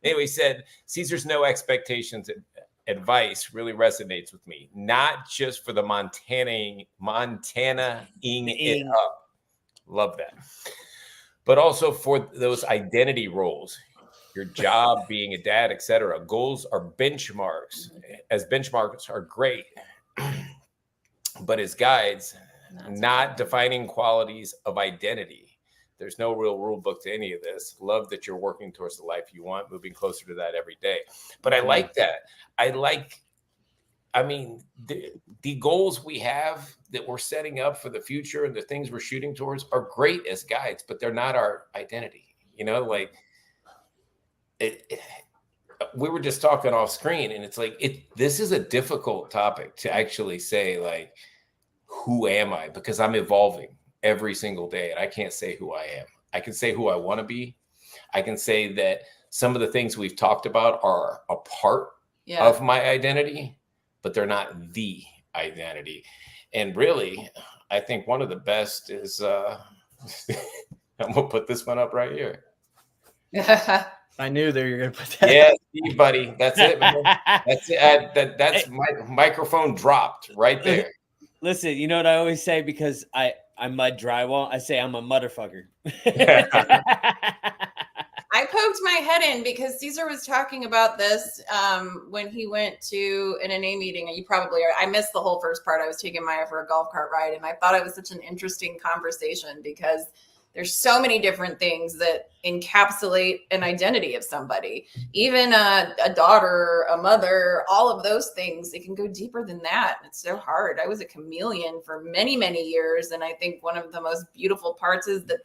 Anyway, he said, Caesar's no expectations advice really resonates with me. Not just for the Montana-ing it up. Love that. But also for those identity roles, your job, being a dad, etc. Goals are benchmarks, as benchmarks are great, but as guides, not defining qualities of identity. There's no real rule book to any of this. Love that you're working towards the life you want, moving closer to that every day. But I like that. I mean, the goals we have that we're setting up for the future and the things we're shooting towards are great as guides, but they're not our identity. You know, like we were just talking off screen, and it's like this is a difficult topic to actually say, like, who am I? Because I'm evolving every single day, and I can't say who I am. I can say who I want to be. I can say that some of the things we've talked about are a part of my identity, but they're not the identity. And really, I think one of the best is I'm gonna put this one up right here. I knew they were gonna put that. Yeah, Steve, buddy. That's it, man. That's it. That's my microphone dropped right there. Listen, you know what I always say, because I mud drywall. I say I'm a motherfucker. I poked my head in because Caesar was talking about this when he went to an NA meeting, and you probably are. I missed the whole first part. I was taking Maya for a golf cart ride, and I thought it was such an interesting conversation because there's so many different things that encapsulate an identity of somebody, even a daughter, a mother, all of those things. It can go deeper than that. It's so hard. I was a chameleon for many, many years. And I think one of the most beautiful parts is that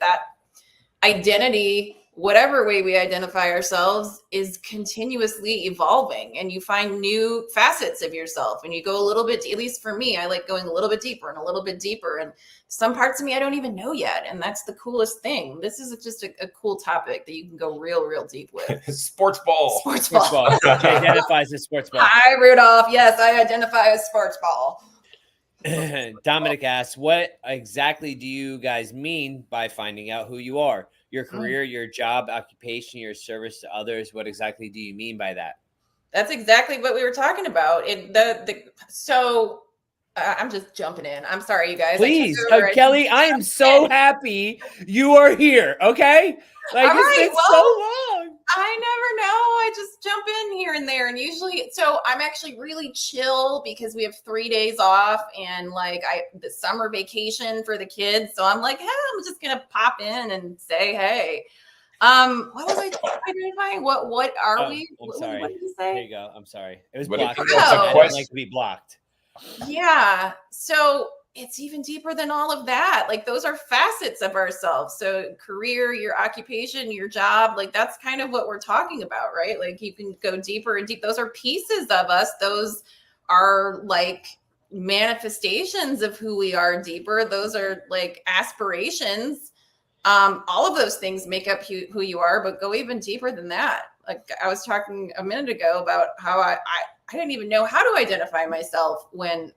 identity, whatever way we identify ourselves, is continuously evolving, and you find new facets of yourself, and you go a little bit, at least for me, I like going a little bit deeper and a little bit deeper, and some parts of me I don't even know yet, and that's the coolest thing. This is just a cool topic that you can go real deep with. Sports ball. Sports ball. She identifies as sports ball. Hi, Rudolph. Yes, I identify as sports ball. Dominic asks, what exactly do you guys mean by finding out who you are? Your career, your job, occupation, your service to others. What exactly do you mean by that? That's exactly what we were talking about. I'm just jumping in. I'm sorry, you guys. Please, Kelly, I am so happy you are here. Okay, like it's been so long. I never know. I just jump in here and there, and usually, so I'm actually really chill because we have 3 days off, and like the summer vacation for the kids. So I'm like, hey, I'm just gonna pop in and say, hey. What was I identifying? What are we? I'm sorry. What did you say? There you go. I'm sorry. It was But blocked. it's I don't like to be blocked. Yeah. So it's even deeper than all of that. Like those are facets of ourselves. So career, your occupation, your job, like that's kind of what we're talking about, right? Like you can go deeper and deep. Those are pieces of us. Those are like manifestations of who we are deeper. Those are like aspirations. All of those things make up who you are, but go even deeper than that. Like I was talking a minute ago about how I didn't even know how to identify myself when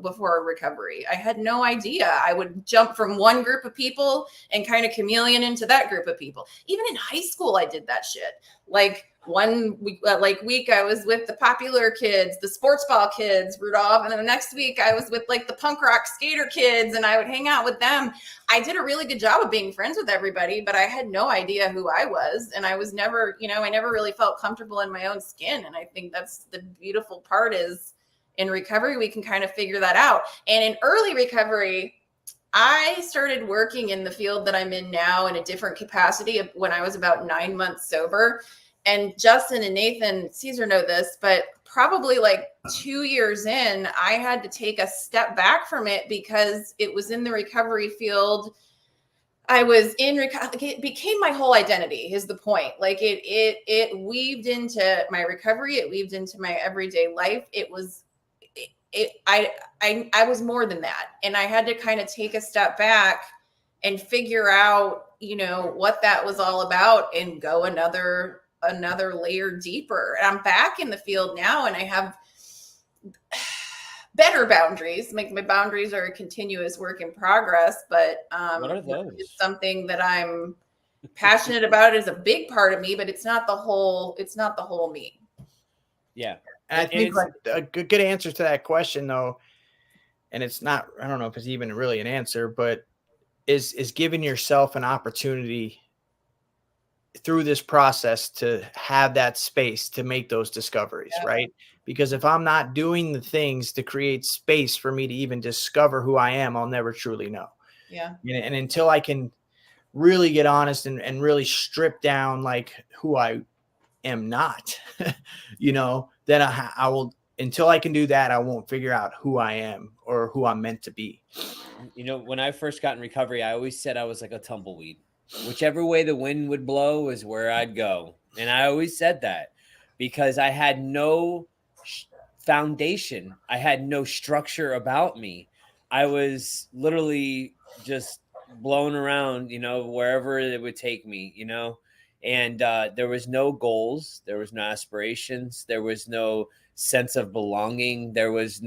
before recovery. I had no idea. I would jump from one group of people and kind of chameleon into that group of people. Even in high school, I did that shit. Like one week, I was with the popular kids, the sports ball kids, Rudolph. And then the next week I was with like the punk rock skater kids, and I would hang out with them. I did a really good job of being friends with everybody, but I had no idea who I was. And I was never, I never really felt comfortable in my own skin. And I think that's the beautiful part is in recovery, we can kind of figure that out. And in early recovery, I started working in the field that I'm in now in a different capacity when I was about 9 months sober. And Justin and Nathan, Caesar know this, but probably like 2 years in, I had to take a step back from it because it was in the recovery field. I was in recovery. It became my whole identity is the point. Like it weaved into my recovery. It weaved into my everyday life. I was more than that. And I had to kind of take a step back and figure out, you know, what that was all about and go another layer deeper. And I'm back in the field now, and I have better boundaries. My boundaries are a continuous work in progress, but What are those? it's something that I'm passionate about. It is a big part of me, but it's not the whole me. Yeah. And I And think it's- like a good answer to that question, though, and it's not, I don't know if it's even really an answer, but is giving yourself an opportunity through this process to have that space to make those discoveries, Yeah. right? Because if I'm not doing the things to create space for me to even discover who I am, I'll never truly know. Yeah. And until I can really get honest and really strip down like who I am not, you know, then I will, until I can do that, I won't figure out who I am or who I'm meant to be. You know, when I first got in recovery, I always said I was like a tumbleweed. Whichever way the wind would blow is where I'd go. And I always said that because I had no foundation. I had no structure about me. I was literally just blown around, you know, wherever it would take me, you know. And there was no goals. There was no aspirations. There was no sense of belonging. There was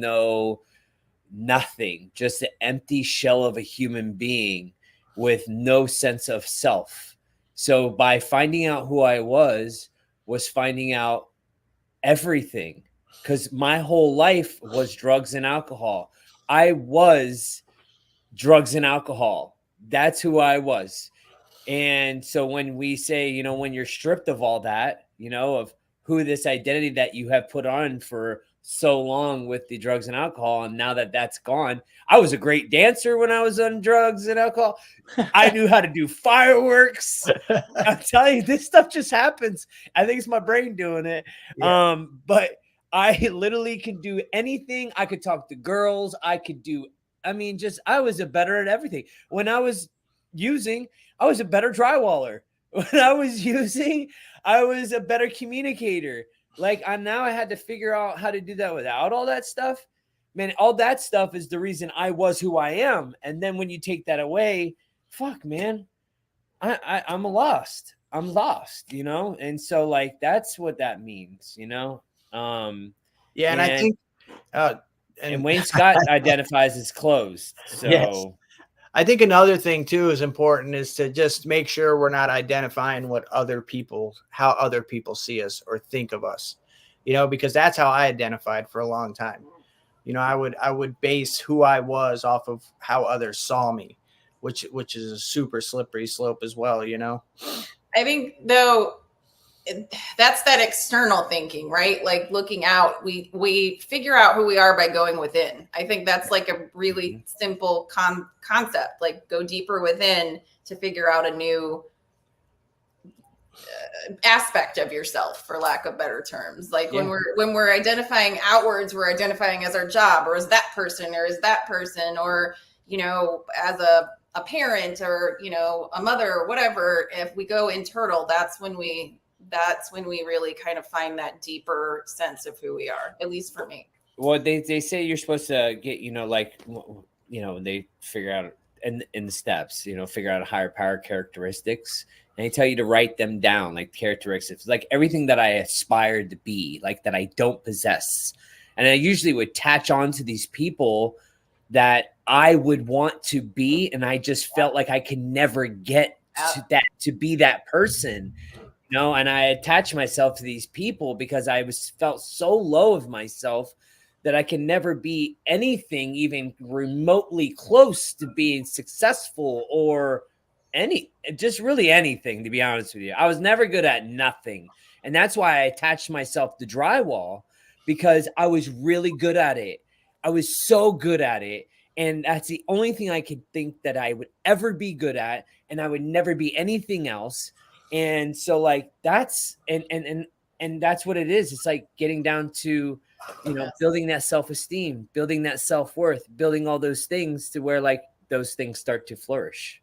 nothing, just an empty shell of a human being with no sense of self. So by finding out who I was finding out everything, because my whole life was drugs and alcohol. I was drugs and alcohol. That's who I was. And so when we say, you know, when you're stripped of all that, you know, of who this identity that you have put on for so long with the drugs and alcohol, and now that that's gone, I was a great dancer when I was on drugs and alcohol. I knew how to do fireworks. I'm telling you, this stuff just happens. I think it's my brain doing it. Yeah. But I literally could do anything. I could talk to girls. I was better at everything. When I was using, I was a better drywaller. When I was using, I was a better communicator. Like now I had to figure out how to do that without all that stuff. Man, all that stuff is the reason I was who I am. And then when you take that away, fuck, man, I'm lost. I'm lost, you know? And so like, that's what that means, you know? Yeah. And I think, and Wayne Scott identifies as closed. So yes. I think another thing too is important is to just make sure we're not identifying how other people see us or think of us, you know, because that's how I identified for a long time. You know, I would base who I was off of how others saw me, which is a super slippery slope as well, you know? I think though, that's that external thinking, right? Like looking out, we figure out who we are by going within. I think that's like a really simple concept, like go deeper within to figure out a new aspect of yourself, for lack of better terms. Like when we're identifying outwards, we're identifying as our job or as that person or, you know, as a parent or, you know, a mother or whatever. If we go internal, that's when we really kind of find that deeper sense of who we are, at least for me. Well, they say you're supposed to get, you know, like, you know, they figure out in the steps, you know, figure out higher power characteristics, and they tell you to write them down, like characteristics, like everything that I aspired to be, like that I don't possess. And I usually would attach on to these people that I would want to be, and I just felt like I could never get to be that person. No, and I attach myself to these people because I felt so low of myself that I can never be anything even remotely close to being successful or just really anything, to be honest with you. I was never good at nothing. And that's why I attached myself to drywall, because I was really good at it. I was so good at it. And that's the only thing I could think that I would ever be good at. And I would never be anything else. And so like that's and that's what it is. It's like getting down to, you know, building that self-esteem, building that self-worth, building all those things to where like those things start to flourish.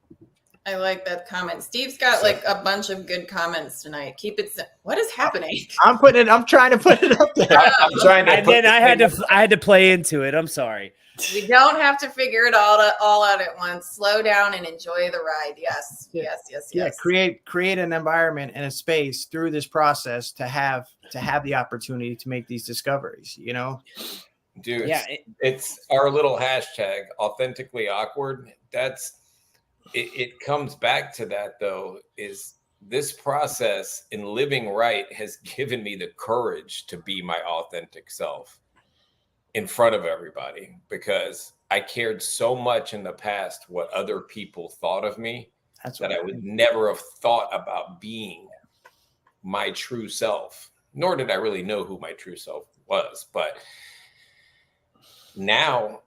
I like that comment. Steve's got like a bunch of good comments tonight. Keep it. What is happening? I'm trying to put it up there. I'm trying to. And then I had to play into it. I'm sorry. We don't have to figure it all out at once. Slow down and enjoy the ride. Yes, yes, yes, Yeah, yes. create an environment and a space through this process to have the opportunity to make these discoveries, you know? Dude, Yeah, it's our little hashtag, authentically awkward. It comes back to that, though, is this process in living right has given me the courage to be my authentic self in front of everybody, because I cared so much in the past what other people thought of me that I would never have thought about being my true self, nor did I really know who my true self was. But now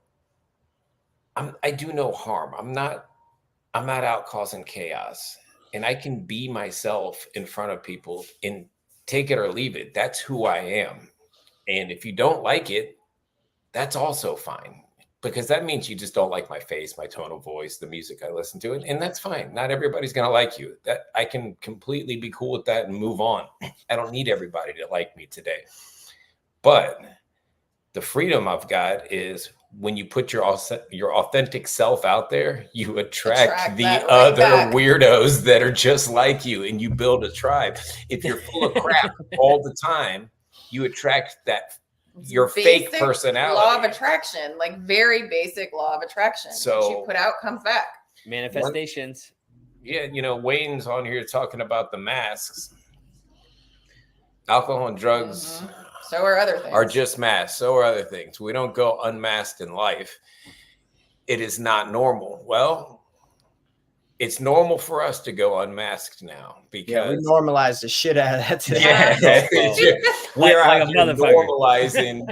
I do no harm. I'm not out causing chaos, and I can be myself in front of people and take it or leave it. That's who I am. And if you don't like it, that's also fine, because that means you just don't like my face, my tone of voice, the music I listen to, and that's fine. Not everybody's going to like you. That I can completely be cool with that and move on. I don't need everybody to like me today. But the freedom I've got is when you put your authentic self out there, you attract the other weirdos that are just like you, and you build a tribe. If you're full of crap all the time, you attract that your fake personality. Law of attraction, like very basic law of attraction. So what you put out comes back. Manifestations. Yeah, you know, Wayne's on here talking about the masks. Alcohol and drugs. Mm-hmm. So are other things. Are just masks. So are other things. We don't go unmasked in life. It is not normal. Well, it's normal for us to go unmasked now, because we normalize the shit out of that today. Yeah. We're like out here normalizing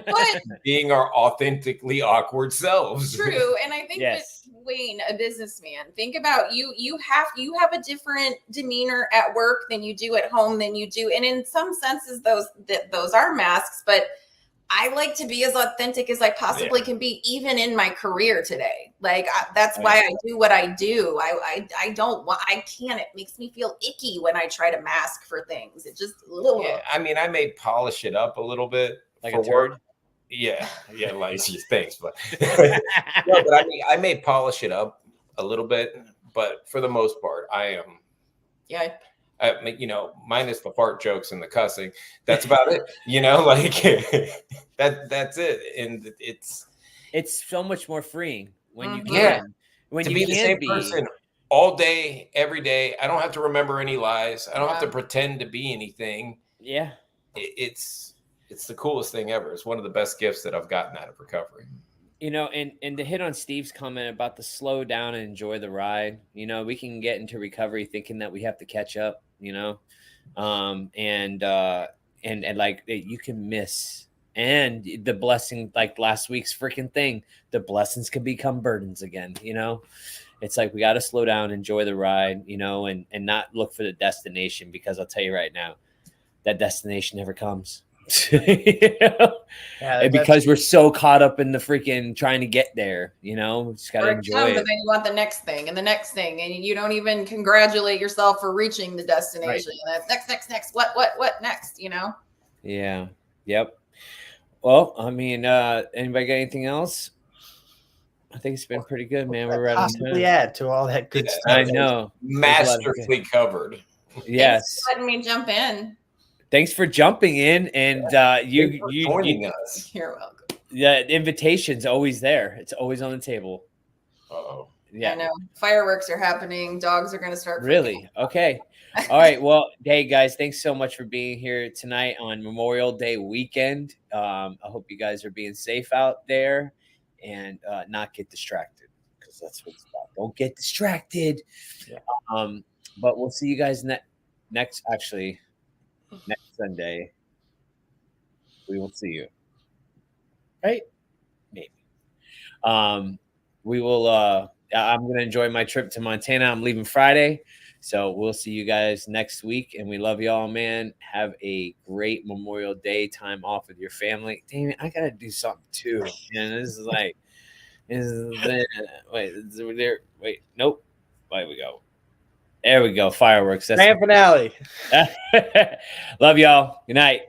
being our authentically awkward selves. True. And I think yes. that Wayne, a businessman, think about you have a different demeanor at work than you do at home than you do. And in some senses, those are masks, but I like to be as authentic as I possibly can be, even in my career today. Like that's why I do what I do. I can't. It makes me feel icky when I try to mask for things. It just yeah. I mean, I may polish it up a little bit, like for a turd. Work. Yeah, like things, but no, but I mean, I may polish it up a little bit, but for the most part, I am. Yeah. You know, minus the fart jokes and the cussing, that's about it. You know, like that's it, and it's so much more freeing when you can. Yeah. When to you be the same person all day, every day. I don't have to remember any lies. I don't have to pretend to be anything. Yeah, it's the coolest thing ever. It's one of the best gifts that I've gotten out of recovery. You know, and to hit on Steve's comment about the slow down and enjoy the ride, you know, we can get into recovery thinking that we have to catch up, you know, and like you can miss, and the blessing, like last week's freaking thing, the blessings can become burdens again, you know. It's like we got to slow down, enjoy the ride, you know, and not look for the destination, because I'll tell you right now, that destination never comes. You know? And because we're so caught up in the freaking trying to get there, you know, we just gotta enjoy it. But then you want the next thing and the next thing, and you don't even congratulate yourself for reaching the destination. Right. That's next. What next? You know? Yeah. Yep. Well, I mean, anybody got anything else? I think it's been pretty good, man. We're right possibly add to all that good stuff. I know. Masterfully covered. Yes. Thanks for letting me jump in. Thanks for jumping in, and you joining us. You're welcome. The invitation's always there. It's always on the table. Uh-oh. Yeah. I know. Fireworks are happening. Dogs are going to start. Really? Okay. All right. Well, hey guys, thanks so much for being here tonight on Memorial Day weekend. I hope you guys are being safe out there and not get distracted, because that's what's about. Don't get distracted. Yeah. But we'll see you guys next Sunday. We will see you. Right? Maybe. We will I'm gonna enjoy my trip to Montana. I'm leaving Friday. So we'll see you guys next week. And we love y'all, man. Have a great Memorial Day time off with your family. Damn it, I gotta do something too. And this is like wait, nope. There we go. There we go. Fireworks. That's Grand finale. Love y'all. Good night.